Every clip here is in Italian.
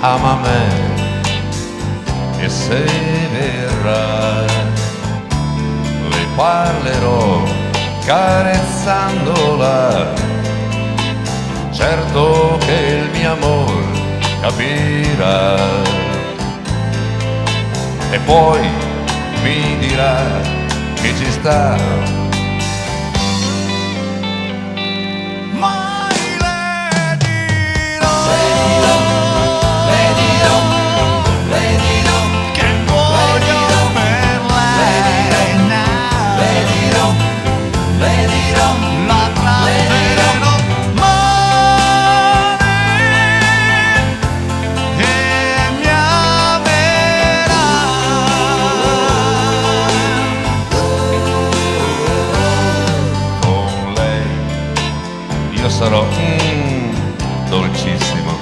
ama me e se verrà le parlerò carezzandola, certo che il mio amor capirà e poi mi dirà che ci sta. Io sarò dolcissimo,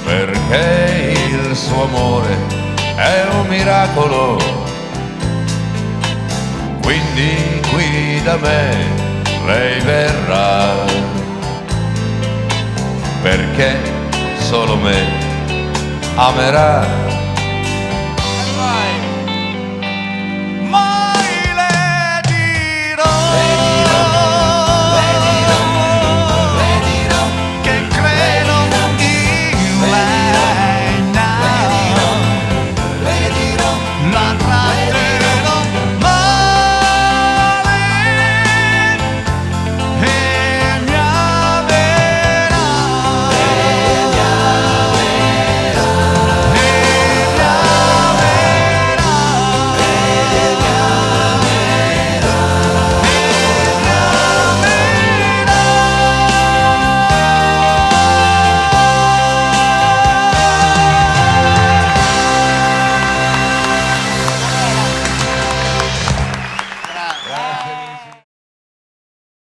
perché il suo amore è un miracolo, quindi qui da me lei verrà, perché solo me amerà.